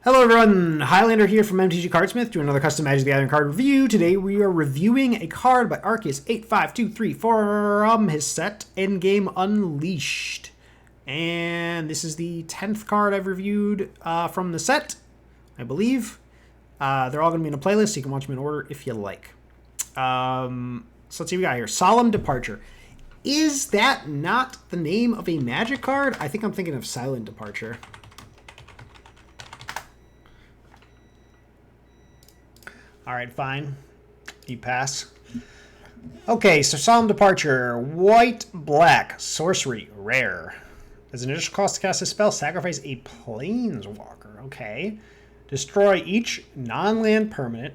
Hello everyone, Highlander here from MTG Cardsmith doing another custom Magic the Gathering card review. Today we are reviewing a card by Arceus8523 from his set Endgame Unleashed. And this is the 10th card I've reviewed from the set, I believe. They're all going to be in a playlist, so you can watch them in order if you like. So let's see what we got here. Solemn Departure. Is that not the name of a Magic card? I think I'm thinking of Silent Departure. All right, fine. You pass. Okay, so Solemn Departure. White, black, sorcery, rare. As an initial cost to cast a spell, sacrifice a Planeswalker. Okay. Destroy each non-land permanent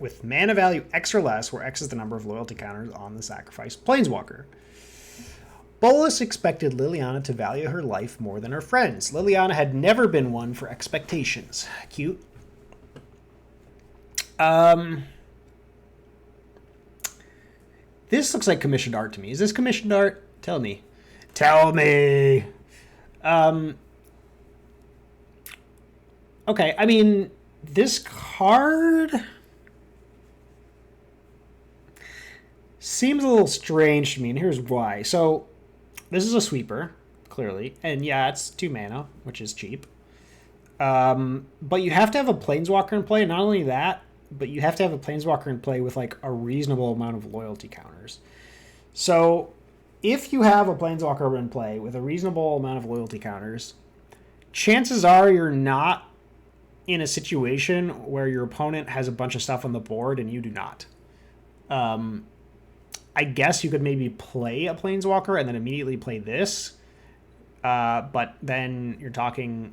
with mana value X or less, where X is the number of loyalty counters on the sacrificed Planeswalker. Bolas expected Liliana to value her life more than her friends. Liliana had never been one for expectations. Cute. This looks like commissioned art to me. Is this commissioned art? Tell me. Tell me. Okay, I mean, this card seems a little strange to me, and here's why. So, this is a sweeper, clearly, and yeah, it's 2 mana, which is cheap. But you have to have a Planeswalker in play, and not only that, but you have to have a Planeswalker in play with like a reasonable amount of loyalty counters. So if you have a Planeswalker in play with a reasonable amount of loyalty counters, chances are you're not in a situation where your opponent has a bunch of stuff on the board and you do not. I guess you could maybe play a Planeswalker and then immediately play this. But then you're talking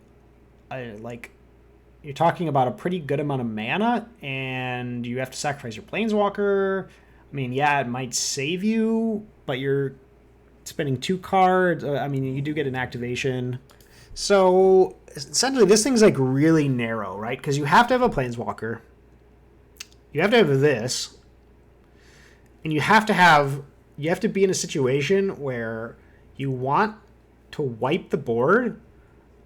you're talking about a pretty good amount of mana, and you have to sacrifice your Planeswalker. I mean, yeah, it might save you, but you're spending 2 cards. I mean, you do get an activation. So, essentially, this thing's, like, really narrow, right? Because you have to have a Planeswalker. You have to have this. And you have to be in a situation where you want to wipe the board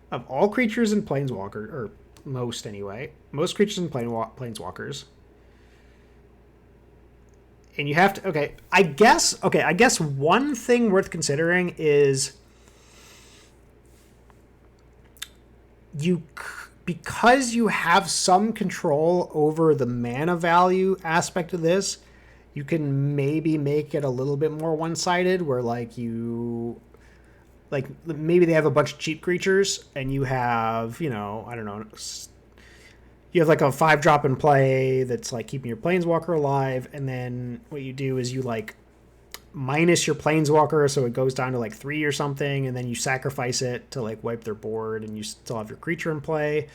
of all creatures in Planeswalker, or most anyway. Most creatures in Planeswalkers. And you have to... Okay, I guess one thing worth considering is because you have some control over the mana value aspect of this, you can maybe make it a little bit more one-sided, where maybe they have a bunch of cheap creatures and you have, I don't know, you have like a 5-drop in play that's like keeping your Planeswalker alive, and then what you do is you like minus your Planeswalker so it goes down to like 3 or something, and then you sacrifice it to like wipe their board and you still have your creature in play.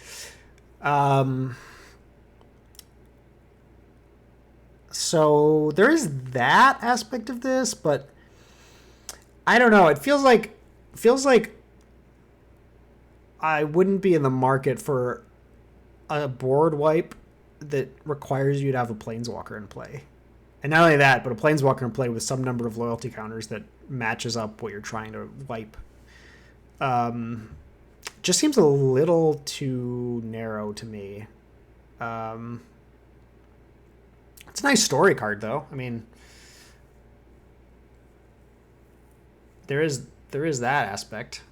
So there is that aspect of this, but I don't know. It feels like I wouldn't be in the market for a board wipe that requires you to have a Planeswalker in play. And not only that, but a Planeswalker in play with some number of loyalty counters that matches up what you're trying to wipe. Just seems a little too narrow to me. It's a nice story card, though. I mean, there is that aspect.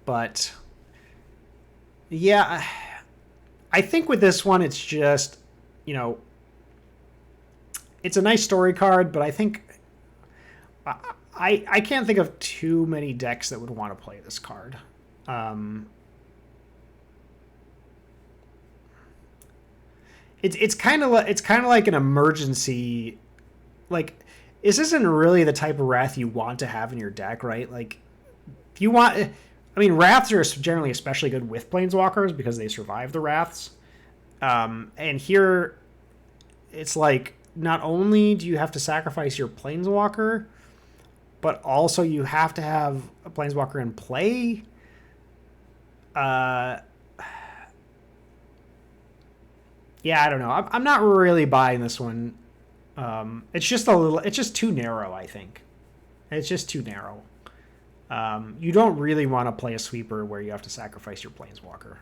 But yeah, I think with this one, it's just, it's a nice story card, but I think I can't think of too many decks that would want to play this card. It's kind of like an emergency, like, this isn't really the type of Wrath you want to have in your deck, right? Like, if you want... I mean, Wraths are generally especially good with Planeswalkers because they survive the Wraths. And here, it's like, not only do you have to sacrifice your Planeswalker, but also you have to have a Planeswalker in play. Yeah, I don't know. I'm not really buying this one. It's just too narrow, I think. It's just too narrow. You don't really want to play a sweeper where you have to sacrifice your planeswalker.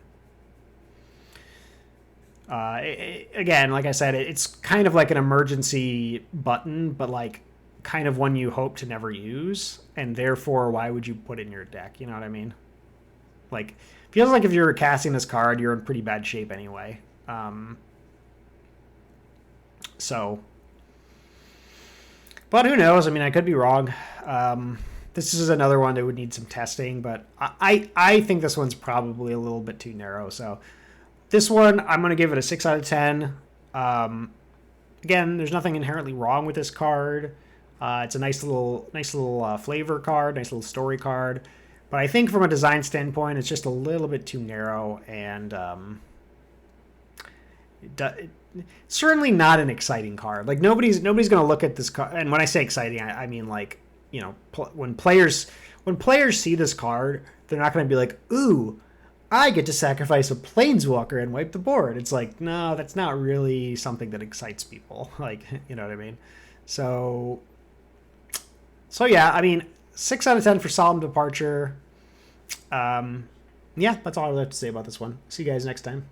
Again, like I said, it's kind of like an emergency button, but like kind of one you hope to never use, and therefore why would you put it in your deck? You know what I mean? Like, feels like if you're casting this card, you're in pretty bad shape anyway. But who knows? I mean, I could be wrong. This is another one that would need some testing, but I think this one's probably a little bit too narrow. So this one, I'm going to give it a 6 out of 10. Again, there's nothing inherently wrong with this card. It's a nice little flavor card, nice little story card. But I think from a design standpoint, it's just a little bit too narrow, and it's certainly not an exciting card. Like nobody's going to look at this card, and when I say exciting, I mean like, you know, when players see this card, they're not going to be like, ooh, I get to sacrifice a planeswalker and wipe the board. It's like, no, that's not really something that excites people. Like, you know what I mean? So yeah, I mean, 6 out of 10 for Solemn Departure. Yeah, that's all I have to say about this one. See you guys next time.